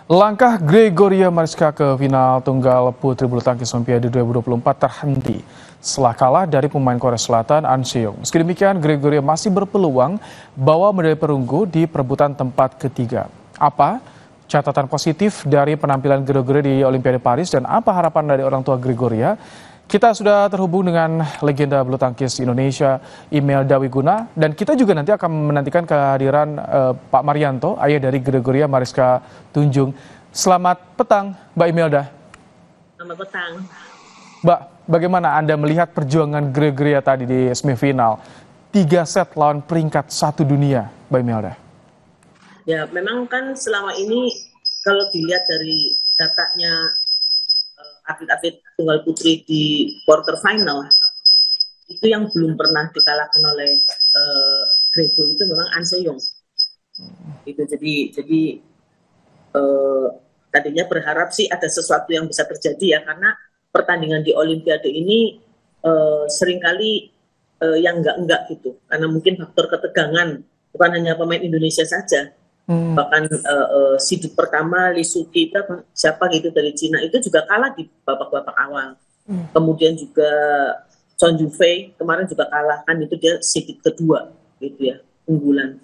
Langkah Gregoria Mariska ke final tunggal putri bulu tangkis Olimpiade 2024 terhenti setelah kalah dari pemain Korea Selatan An Se-young. Meski demikian, Gregoria masih berpeluang bawa medali perunggu di perebutan tempat ketiga. Apa catatan positif dari penampilan Gregoria di Olimpiade Paris dan apa harapan dari orang tua Gregoria? Kita sudah terhubung dengan legenda bulu tangkis Indonesia, Imelda Wiguna, dan kita juga nanti akan menantikan kehadiran Pak Marianto, ayah dari Gregoria Mariska Tunjung. Selamat petang, Mbak Imelda. Selamat petang. Mbak, bagaimana Anda melihat perjuangan Gregoria tadi di semifinal? 3 set lawan peringkat 1 dunia, Mbak Imelda. Ya, memang kan selama ini kalau dilihat dari datanya atlet-atlet tunggal putri di quarter final itu yang belum pernah dikalahkan oleh Grego itu memang An Se-young. Itu jadi tadinya berharap sih ada sesuatu yang bisa terjadi ya, karena pertandingan di Olimpiade ini seringkali yang enggak gitu, karena mungkin faktor ketegangan, bukan hanya pemain Indonesia saja. Bahkan seeded pertama Lee Suki siapa gitu dari Cina itu juga kalah di babak-babak awal. Kemudian juga Son Jufei kemarin juga kalah, kan itu dia seeded kedua gitu ya, unggulan.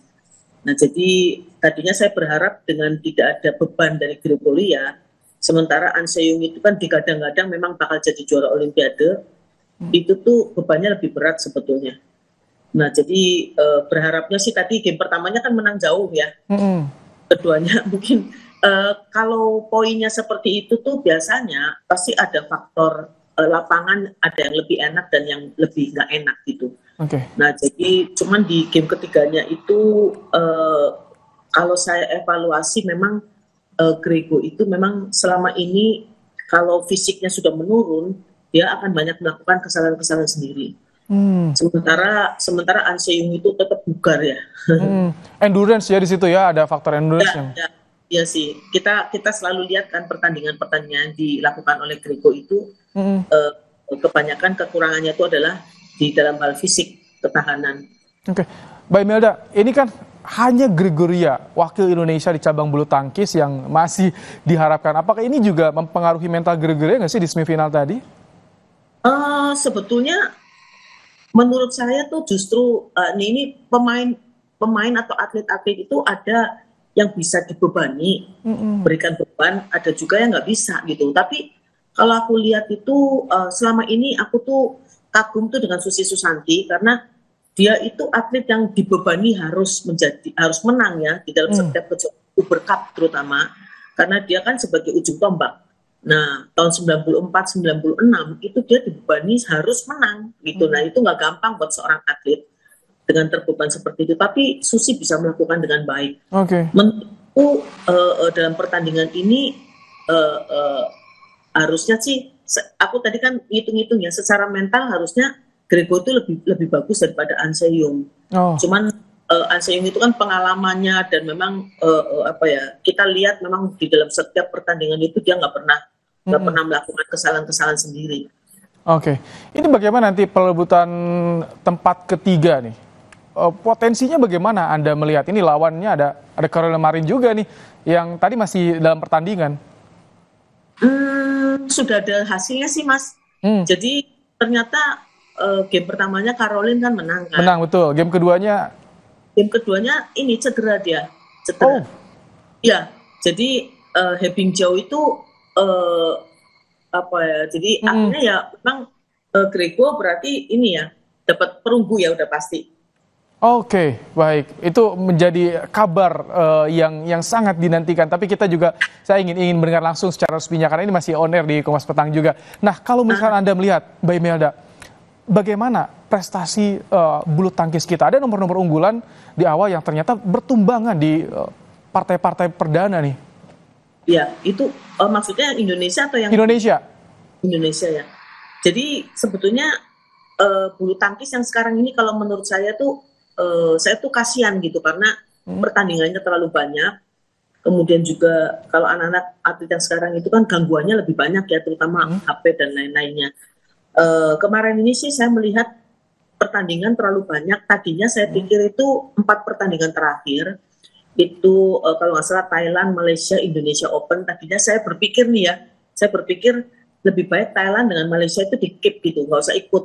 Nah, jadi tadinya saya berharap dengan tidak ada beban dari Gregoria, sementara An Se-young itu kan digadang-gadang memang bakal jadi juara Olimpiade, itu tuh bebannya lebih berat sebetulnya. Nah, jadi berharapnya sih tadi game pertamanya kan menang jauh ya. Keduanya mungkin kalau poinnya seperti itu tuh biasanya pasti ada faktor lapangan, ada yang lebih enak dan yang lebih nggak enak gitu. Nah, jadi cuman di game ketiganya itu kalau saya evaluasi memang Grego itu memang selama ini kalau fisiknya sudah menurun, dia akan banyak melakukan kesalahan-kesalahan sendiri. Sementara An Se-young itu tetap bugar ya. Endurance ya di situ ya, ada faktor endurance. Ya sih, kita selalu lihat kan pertandingan-pertandingan dilakukan oleh Grego itu kebanyakan kekurangannya itu adalah di dalam hal fisik, ketahanan. Mbak Imelda, ini kan hanya Gregoria, wakil Indonesia di cabang bulu tangkis yang masih diharapkan. Apakah ini juga mempengaruhi mental Gregoria nggak sih di semifinal tadi? Sebetulnya menurut saya tuh justru ini pemain atau atlet-atlet itu ada yang bisa dibebani, berikan beban, ada juga yang nggak bisa gitu. Tapi kalau aku lihat itu selama ini aku tuh kagum tuh dengan Susi Susanti, karena dia itu atlet yang dibebani harus menang ya di dalam setiap kejuaraan Uber Cup terutama, karena dia kan sebagai ujung tombak. Nah, tahun 94-96 itu dia dibebani harus menang gitu. Nah, itu nggak gampang buat seorang atlet dengan terbeban seperti itu. Tapi Susi bisa melakukan dengan baik. Menurutku dalam pertandingan ini harusnya sih, aku tadi kan hitung-hitung ya, secara mental harusnya Grego itu lebih bagus daripada An Se-young. Cuman An Se-young itu kan pengalamannya dan memang kita lihat memang di dalam setiap pertandingan itu dia nggak pernah melakukan kesalahan-kesalahan sendiri. Ini bagaimana nanti perebutan tempat ketiga nih? Potensinya bagaimana Anda melihat? Ini lawannya ada Caroline Marin juga nih yang tadi masih dalam pertandingan. Sudah ada hasilnya sih, Mas. Jadi ternyata game pertamanya Caroline kan menang kan? Menang, betul. Game keduanya ini cedera dia. Ya, jadi He Bingjiao itu jadi akhirnya ya memang Grego berarti ini ya dapat perunggu ya udah pasti. Baik. Itu menjadi kabar yang sangat dinantikan. Tapi kita juga, saya ingin mendengar langsung secara resminya karena ini masih on air di Kompas Petang juga. Nah, kalau misalnya Anda melihat, Mbak Imelda, bagaimana prestasi bulu tangkis kita? Ada nomor-nomor unggulan di awal yang ternyata bertumbangan di partai-partai perdana nih. Ya, itu maksudnya Indonesia atau yang Indonesia ya. Jadi sebetulnya bulu tangkis yang sekarang ini kalau menurut saya tuh kasihan gitu, karena pertandingannya terlalu banyak. Kemudian juga kalau anak-anak atlet yang sekarang itu kan gangguannya lebih banyak ya, terutama HP dan lain-lainnya. Kemarin ini sih saya melihat pertandingan terlalu banyak. Tadinya saya pikir itu 4 pertandingan terakhir itu kalau nggak salah Thailand, Malaysia, Indonesia Open. Tadinya saya berpikir nih ya, saya berpikir lebih baik Thailand dengan Malaysia itu di keep gitu, nggak usah ikut.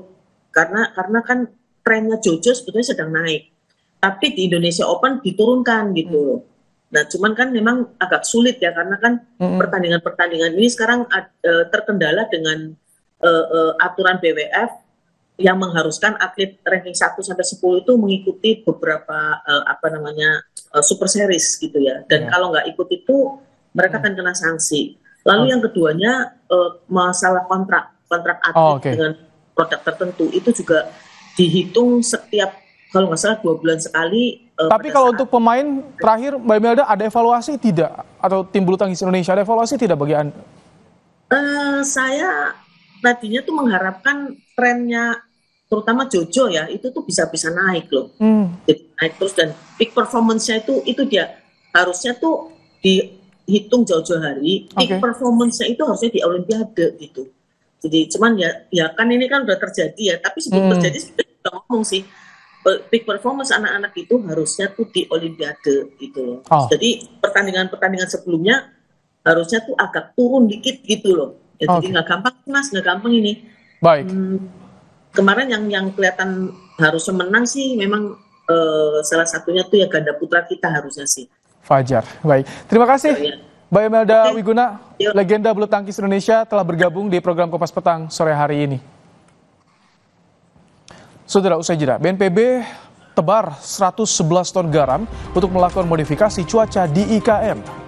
Karena kan trennya Jojo sebetulnya sedang naik. Tapi di Indonesia Open diturunkan gitu. Nah, cuman kan memang agak sulit ya, karena kan pertandingan-pertandingan ini sekarang terkendala dengan aturan BWF yang mengharuskan atlet ranking 1 sampai 10 itu mengikuti beberapa super series gitu ya. Dan kalau nggak ikut itu mereka akan kena sanksi. Lalu yang keduanya masalah kontrak atlet dengan produk tertentu itu juga dihitung setiap, kalau nggak salah 2 bulan sekali. Tapi kalau untuk pemain terakhir Mbak Imelda, ada evaluasi tidak? Atau tim bulu tangkis Indonesia ada evaluasi tidak bagi Anda? Saya tadinya tuh mengharapkan trennya terutama Jojo ya itu tuh bisa naik loh. Jadi naik terus, dan peak performance-nya itu dia harusnya tuh dihitung jauh-jauh hari. Peak performance-nya itu harusnya di Olimpiade gitu. Jadi cuman ya kan ini kan udah terjadi ya, tapi sebelum terjadi sebenarnya udah ngomong sih, peak performance anak-anak itu harusnya tuh di Olimpiade gitu loh. Jadi pertandingan sebelumnya harusnya tuh agak turun dikit gitu loh. Ya, jadi nggak gampang Mas, nggak gampang ini. Baik. Kemarin yang kelihatan harusnya menang sih memang salah satunya tuh ya ganda putra kita harusnya sih. Fajar. Baik. Terima kasih Mbak Imelda Wiguna, legenda bulu tangkis Indonesia, telah bergabung di program Kompas Petang sore hari ini. Saudara, usai jeda, BNPB tebar 111 ton garam untuk melakukan modifikasi cuaca di IKN.